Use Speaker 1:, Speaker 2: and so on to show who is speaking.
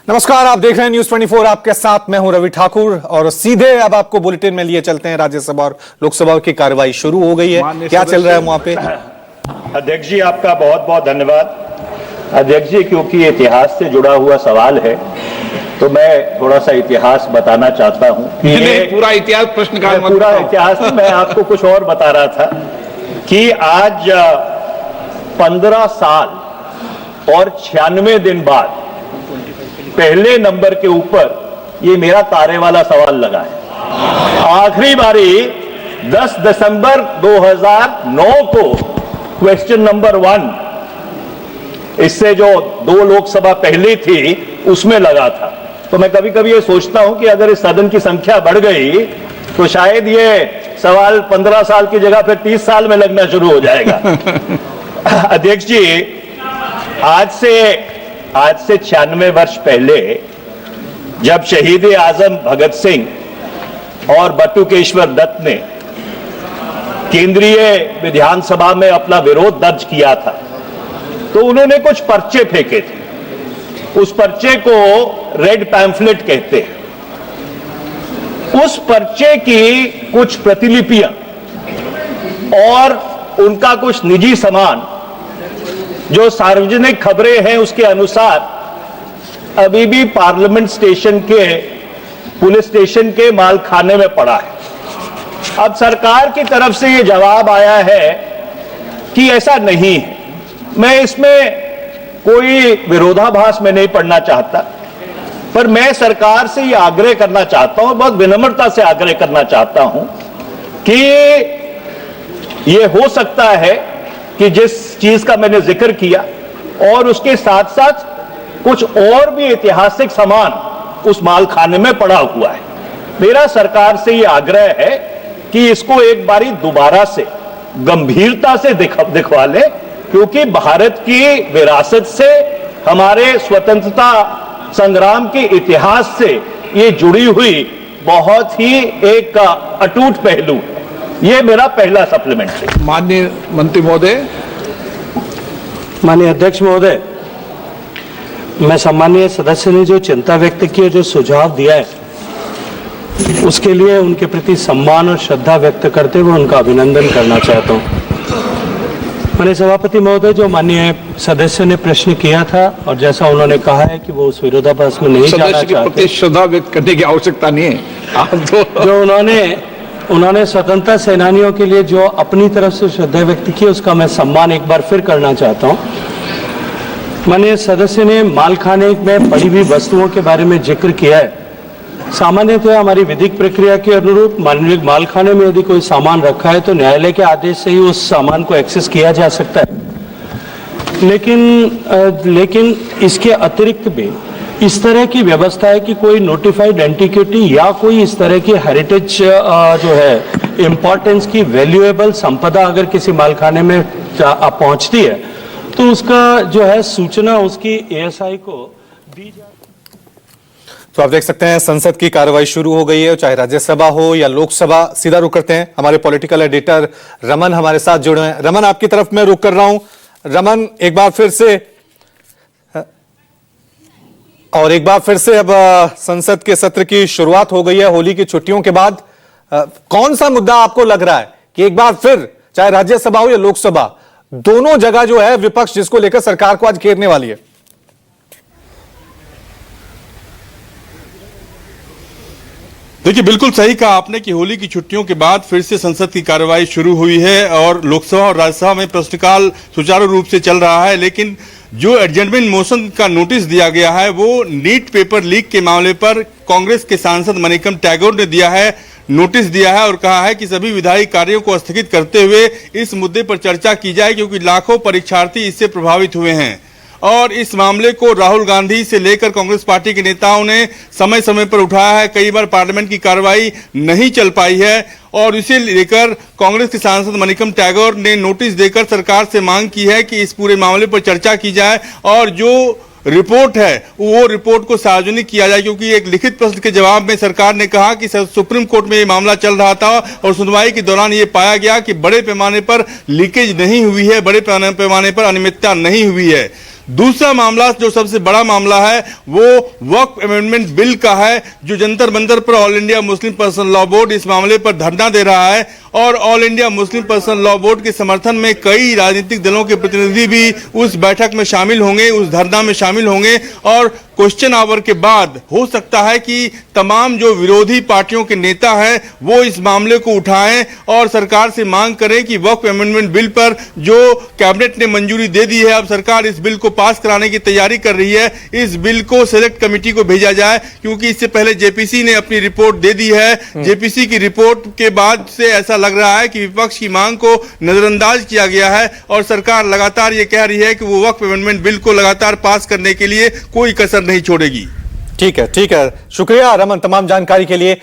Speaker 1: नमस्कार, आप देख रहे हैं न्यूज 24। आपके साथ मैं हूं रवि ठाकुर और सीधे अब आपको बुलेटिन में लिए चलते हैं। राज्यसभा और लोकसभा की कार्रवाई शुरू हो गई है, क्या चल रहा है वहां पे?
Speaker 2: अध्यक्ष जी, आपका बहुत बहुत धन्यवाद। अध्यक्ष जी, क्योंकि इतिहास से जुड़ा हुआ सवाल है तो मैं थोड़ा सा इतिहास बताना चाहता हूं।
Speaker 3: पूरा इतिहास प्रश्नकाल मत
Speaker 2: पूरा
Speaker 3: बताओ।
Speaker 2: इतिहास नहीं, मैं आपको कुछ और बता रहा था कि आज 15 साल और 96 दिन बाद पहले नंबर के ऊपर ये मेरा तारे वाला सवाल लगा है। आखिरी बारी 10 दिसंबर 2009 को क्वेश्चन नंबर 1, इससे जो 2 लोकसभा पहली थी उसमें लगा था। तो मैं कभी कभी ये सोचता हूं कि अगर इस सदन की संख्या बढ़ गई तो शायद ये सवाल 15 साल की जगह फिर 30 साल में लगना शुरू हो जाएगा। अध्यक्ष जी, आज से 96 वर्ष पहले जब शहीद आजम भगत सिंह और बटुकेश्वर दत्त ने केंद्रीय विधानसभा में अपना विरोध दर्ज किया था तो उन्होंने कुछ पर्चे फेंके थे। उस पर्चे को रेड पैम्फलेट कहते हैं। उस पर्चे की कुछ प्रतिलिपियां और उनका कुछ निजी सामान जो सार्वजनिक खबरें हैं उसके अनुसार अभी भी पार्लियामेंट स्टेशन के पुलिस स्टेशन के मालखाने में पड़ा है। अब सरकार की तरफ से यह जवाब आया है कि ऐसा नहीं है। मैं इसमें कोई विरोधाभास में नहीं पड़ना चाहता, पर मैं सरकार से यह आग्रह करना चाहता हूं, बहुत विनम्रता से आग्रह करना चाहता हूं कि यह हो सकता है कि जिस चीज का मैंने जिक्र किया और उसके साथ साथ कुछ और भी ऐतिहासिक सामान उस मालखाने में पड़ा हुआ है। मेरा सरकार से यह आग्रह है कि इसको एक बारी दोबारा से गंभीरता से दिखवा ले, क्योंकि भारत की विरासत से, हमारे स्वतंत्रता संग्राम के इतिहास से ये जुड़ी हुई बहुत ही एक अटूट पहलू है। ये मेरा पहला सप्लीमेंट है।
Speaker 3: माननीय मंत्री महोदय।
Speaker 4: माननीय अध्यक्ष महोदय, मैं सम्मानीय सदस्य ने जो चिंता व्यक्त की है, जो सुझाव दिया है, उसके लिए उनके प्रति सम्मान और श्रद्धा व्यक्त करते हुए उनका अभिनंदन करना चाहता हूं। माननीय सभापति महोदय, जो माननीय सदस्य ने प्रश्न किया था और जैसा उन्होंने कहा है कि वो उस विरोधाभास में नहीं जाना
Speaker 3: सदस्य के प्रति श्रद्धा व्यक्त करने की आवश्यकता नहीं है। आप
Speaker 4: जो उन्होंने स्वतंत्रता सेनानियों के लिए जो अपनी तरफ से श्रद्धा व्यक्त की, उसका मैं सम्मान एक बार फिर करना चाहता हूं। माननीय सदस्य ने मालखाने में पड़ी हुई वस्तुओं के बारे में जिक्र किया है। सामान्यतः हमारी विधिक प्रक्रिया के अनुरूप मालखाने में यदि कोई सामान रखा है तो न्यायालय के आदेश से ही उस सामान को एक्सेस किया जा सकता है। लेकिन इसके अतिरिक्त भी इस तरह की व्यवस्था है कि कोई नोटिफाइड एंटिक्विटी या कोई इस तरह की हेरिटेज जो है इंपॉर्टेंस की वैल्यूएबल संपदा अगर किसी मालखाने में पहुंचती है तो उसका जो है सूचना उसकी एएसआई को दी जाए।
Speaker 1: तो आप देख सकते हैं संसद की कार्रवाई शुरू हो गई है, चाहे राज्यसभा हो या लोकसभा। सीधा रुक करते हैं, हमारे पॉलिटिकल एडिटर रमन हमारे साथ जुड़े हैं। रमन, आपकी तरफ मैं रुक कर रहा हूं। रमन, एक बार फिर से अब संसद के सत्र की शुरुआत हो गई है होली की छुट्टियों के बाद। कौन सा मुद्दा आपको लग रहा है कि एक बार फिर चाहे राज्यसभा हो या लोकसभा, दोनों जगह जो है विपक्ष जिसको लेकर सरकार को आज घेरने वाली है?
Speaker 5: देखिए, बिल्कुल सही कहा आपने कि होली की छुट्टियों के बाद फिर से संसद की कार्रवाई शुरू हुई है और लोकसभा और राज्यसभा में प्रश्नकाल सुचारू रूप से चल रहा है। लेकिन जो एडजमेंट मोशन का नोटिस दिया गया है वो नीट पेपर लीक के मामले पर कांग्रेस के सांसद मनिकम टैगोर ने दिया है, नोटिस दिया है और कहा है कि सभी विधायी कार्यों को स्थगित करते हुए इस मुद्दे पर चर्चा की जाए, क्योंकि लाखों परीक्षार्थी इससे प्रभावित हुए हैं। और इस मामले को राहुल गांधी से लेकर कांग्रेस पार्टी के नेताओं ने समय समय पर उठाया है। कई बार पार्लियामेंट की कार्रवाई नहीं चल पाई है और इसे लेकर कांग्रेस के सांसद मनिकम टैगोर ने नोटिस देकर सरकार से मांग की है कि इस पूरे मामले पर चर्चा की जाए और जो रिपोर्ट है वो रिपोर्ट को सार्वजनिक किया जाए, क्योंकि एक लिखित प्रश्न के जवाब में सरकार ने कहा कि सुप्रीम कोर्ट में ये मामला चल रहा था और सुनवाई के दौरान ये पाया गया कि बड़े पैमाने पर लीकेज नहीं हुई है, बड़े पैमाने पर अनियमितता नहीं हुई है। दूसरा मामला जो सबसे बड़ा मामला है वो वक्फ अमेंडमेंट बिल का है, जो जंतर मंतर पर all India Muslim personal law board इस मामले पर धरना दे रहा है और all India Muslim personal law board के समर्थन में कई राजनीतिक दलों के प्रतिनिधि भी उस बैठक में शामिल होंगे, उस धरना में शामिल होंगे और क्वेश्चन आवर के बाद हो सकता है कि तमाम जो विरोधी पार्टियों के नेता हैं वो इस मामले को उठाएं और सरकार से मांग करें कि वक्फ अमेंडमेंट बिल पर जो कैबिनेट ने मंजूरी दे दी है, अब सरकार इस बिल को पास कराने की तैयारी कर रही है, इस बिल को सेलेक्ट कमेटी को भेजा जाए, क्योंकि इससे पहले जेपीसी ने अपनी रिपोर्ट दे दी है। जेपीसी की रिपोर्ट के बाद से ऐसा लग रहा है कि विपक्ष की मांग को नजरअंदाज किया गया है और सरकार लगातार ये कह रही है कि वो वक्फ अमेंडमेंट बिल को लगातार पास करने के लिए कोई कसर नहीं छोड़ेगी।
Speaker 1: ठीक है, शुक्रिया रमन तमाम जानकारी के लिए।